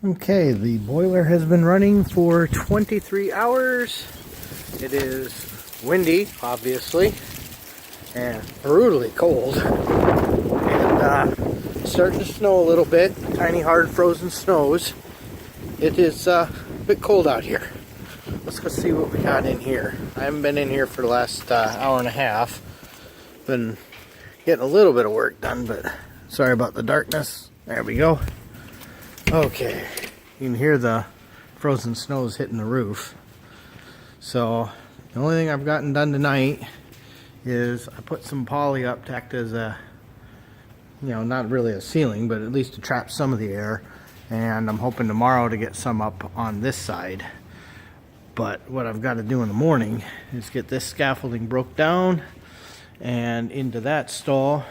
Okay, the boiler has been running for 23 hours. It is windy, obviously, and brutally cold. And starting to snow a little bit, tiny hard frozen snows. It is a bit cold out here. Let's go see what we got in here. I haven't been in here for the last hour and a half. Been getting a little bit of work done, but sorry about the darkness. There we go. Okay, you can hear the frozen snows hitting the roof. So the only thing I've gotten done tonight is I put some poly up to act as a, not really a ceiling, but at least to trap some of the air. And I'm hoping tomorrow to get some up on this side. But what I've got to do in the morning is get this scaffolding broke down and into that stall.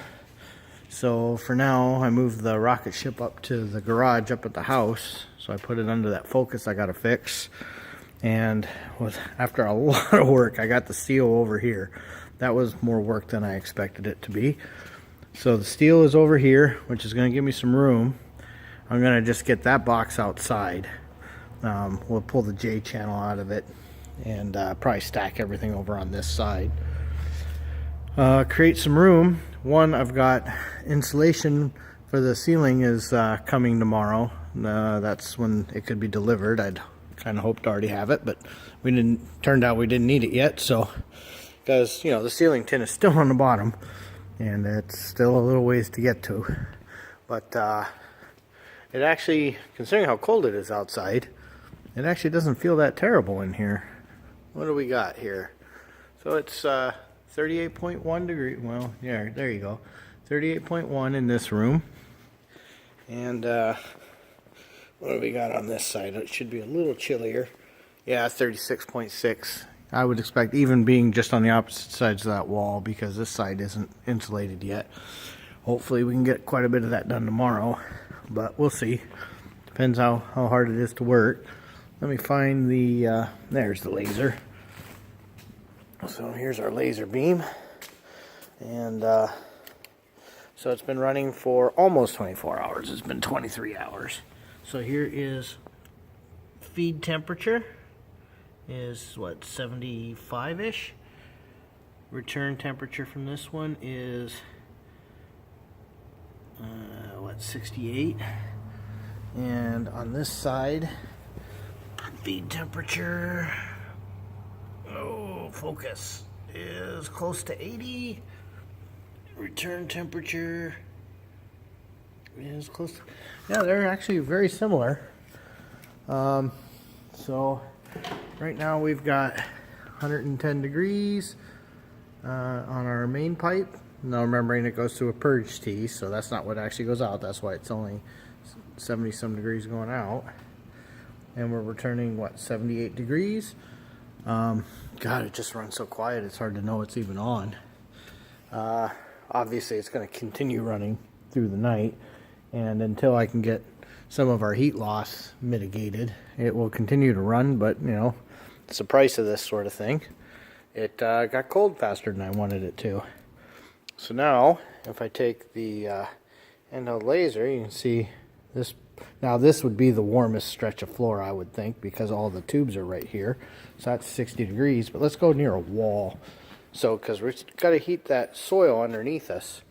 So for now, I moved the rocket ship up to the garage up at the house. So I put it under that focus I got to fix. And after a lot of work, I got the steel over here. That was more work than I expected it to be. So the steel is over here, which is going to give me some room. I'm going to just get that box outside. We'll pull the J channel out of it and probably stack everything over on this side. Create some room. One, I've got insulation for the ceiling is coming tomorrow. That's when it could be delivered. I'd kind of hoped to already have it, but turned out we didn't need it yet. So, because the ceiling tin is still on the bottom, and it's still a little ways to get to. But it actually, considering how cold it is outside, it actually doesn't feel that terrible in here. What do we got here? So it's 38.1 degrees. Well, yeah, there you go. 38.1 in this room. And what do we got on this side? It should be a little chillier. Yeah, 36.6. I would expect, even being just on the opposite sides of that wall, because this side isn't insulated yet. Hopefully we can get quite a bit of that done tomorrow, but we'll see. Depends how hard it is to work. Let me find the, there's the laser. So here's our laser beam, and so it's been running for almost 24 hours. It's been 23 hours. So here is feed temperature is what, 75-ish. Return temperature from this one is 68. And on this side, feed temperature, focus, is close to 80. Return temperature is close to, yeah, they're actually very similar. So right now we've got 110 degrees on our main pipe. Now remembering it goes through a purge tee, so that's not what actually goes out. That's why it's only 70 some degrees going out. And we're returning, what, 78 degrees. God, it just runs so quiet, it's hard to know it's even on. Obviously, it's going to continue running through the night, and until I can get some of our heat loss mitigated, it will continue to run, but, it's the price of this sort of thing. It got cold faster than I wanted it to. So now, if I take the handheld laser, you can see this. Now this would be the warmest stretch of floor, I would think, because all the tubes are right here. So that's 60 degrees, but let's go near a wall. So, because we've got to heat that soil underneath us.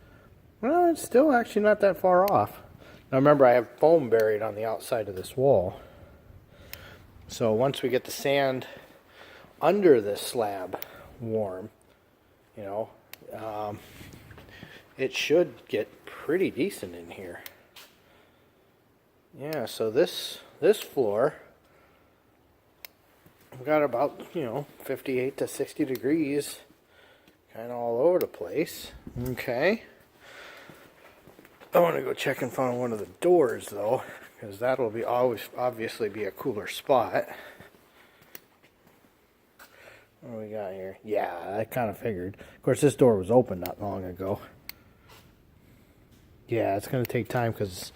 Well, it's still actually not that far off. Now remember, I have foam buried on the outside of this wall. So once we get the sand under this slab warm, it should get pretty decent in here. Yeah, so this floor, we've got about, 58 to 60 degrees, kind of all over the place. Okay. I want to go check and find one of the doors, though, because that'll be obviously be a cooler spot. What do we got here? Yeah, I kind of figured. Of course, this door was open not long ago. Yeah, it's going to take time because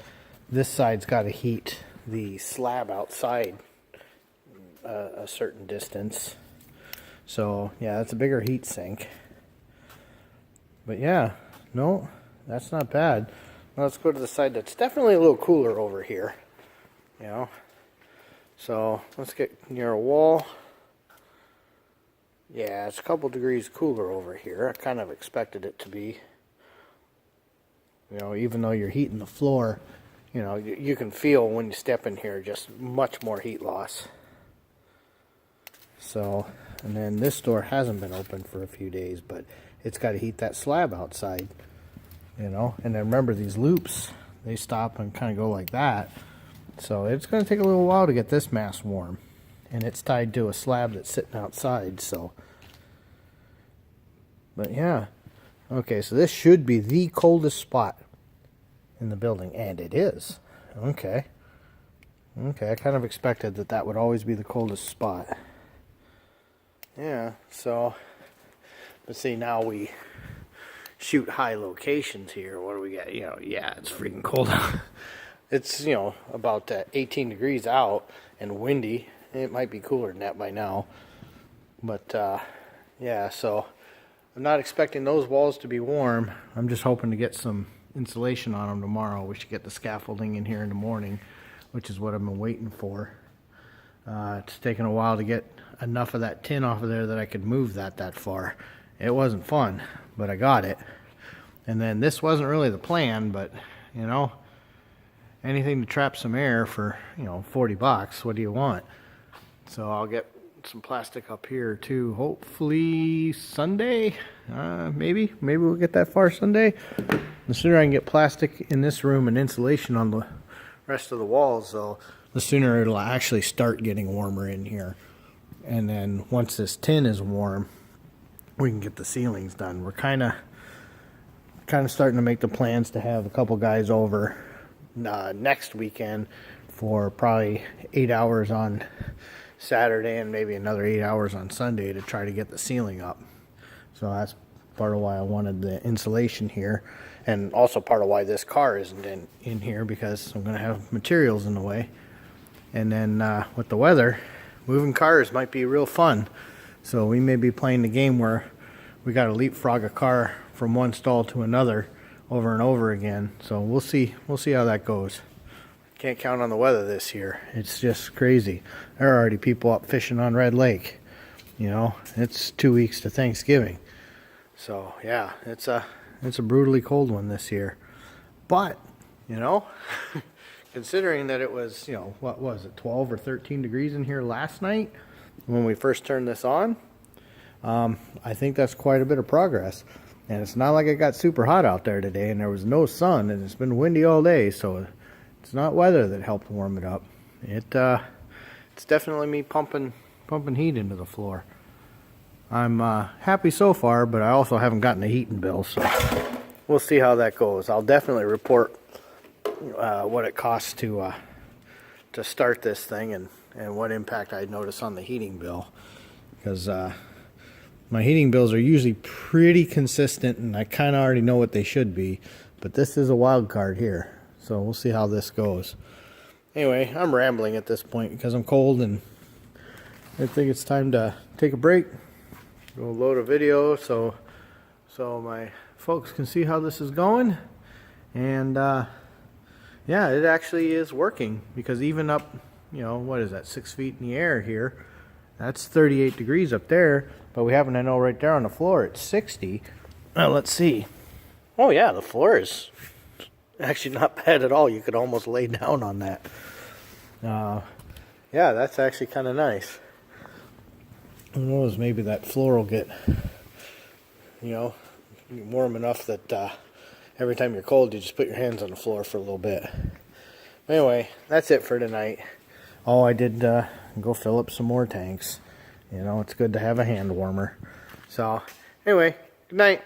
this side's got to heat the slab outside a certain distance. So, yeah, that's a bigger heat sink. But yeah, no, that's not bad. Now let's go to the side that's definitely a little cooler over here. you know. So let's get near a wall. Yeah, it's a couple degrees cooler over here. I kind of expected it to be. You know, even though you're heating the floor, you know, you can feel when you step in here just much more heat loss. So, and then this door hasn't been open for a few days, but it's got to heat that slab outside, you know. And then remember, these loops, they stop and kind of go like that. So it's going to take a little while to get this mass warm. And it's tied to a slab that's sitting outside, so. But yeah. Okay, so this should be the coldest spot in the building, and it is. Okay. Okay, I kind of expected that that would always be the coldest spot. Yeah, so, let's see, now we shoot high locations here. What do we got? You know, yeah, it's freaking cold out. It's, you know, about 18 degrees out and windy. It might be cooler than that by now. But, yeah, so I'm not expecting those walls to be warm. I'm just hoping to get some insulation on them tomorrow. We should get the scaffolding in here in the morning, which is what I've been waiting for. It's taken a while to get enough of that tin off of there that I could move that far. It wasn't fun, but I got it. And then this wasn't really the plan, but, you know, anything to trap some air for, you know, 40 bucks, what do you want? So I'll get some plastic up here too, hopefully Sunday. Maybe we'll get that far Sunday. The sooner I can get plastic in this room and insulation on the rest of the walls, though, the sooner it'll actually start getting warmer in here. And then once this tin is warm, we can get the ceilings done. We're kind of starting to make the plans to have a couple guys over next weekend for probably 8 hours on Saturday and maybe another 8 hours on Sunday to try to get the ceiling up. So that's part of why I wanted the insulation here, and also part of why this car isn't in here, because I'm going to have materials in the way. And then with the weather, moving cars might be real fun. So we may be playing the game where we got to leapfrog a car from one stall to another over and over again. So we'll see how that goes. Can't count on the weather this year. It's just crazy. There are already people up fishing on Red Lake. You know, it's 2 weeks to Thanksgiving. So yeah, it's a brutally cold one this year. But, you know, considering that it was, you know, what was it, 12 or 13 degrees in here last night when we first turned this on, I think that's quite a bit of progress. And it's not like it got super hot out there today, and there was no sun, and it's been windy all day, so it's not weather that helped warm it up. It's definitely me pumping heat into the floor. I'm happy so far, but I also haven't gotten a heating bill, so we'll see how that goes. I'll definitely report what it costs to start this thing, and what impact I notice on the heating bill, because my heating bills are usually pretty consistent, and I kind of already know what they should be, but this is a wild card here. So we'll see how this goes. Anyway, I'm rambling at this point because I'm cold, and I think it's time to take a break. We'll load a video so my folks can see how this is going. And yeah, it actually is working, because even up, you know, what is that, 6 feet in the air here, that's 38 degrees up there, but we happen to know right there on the floor it's 60. Let's see. Oh yeah, the floor is actually not bad at all. You could almost lay down on that. Yeah, that's actually kind of nice. Who knows, maybe that floor will get, you know, warm enough that every time you're cold, you just put your hands on the floor for a little bit. Anyway, that's it for tonight. Oh, I did go fill up some more tanks. You know, it's good to have a hand warmer. So, anyway, good night.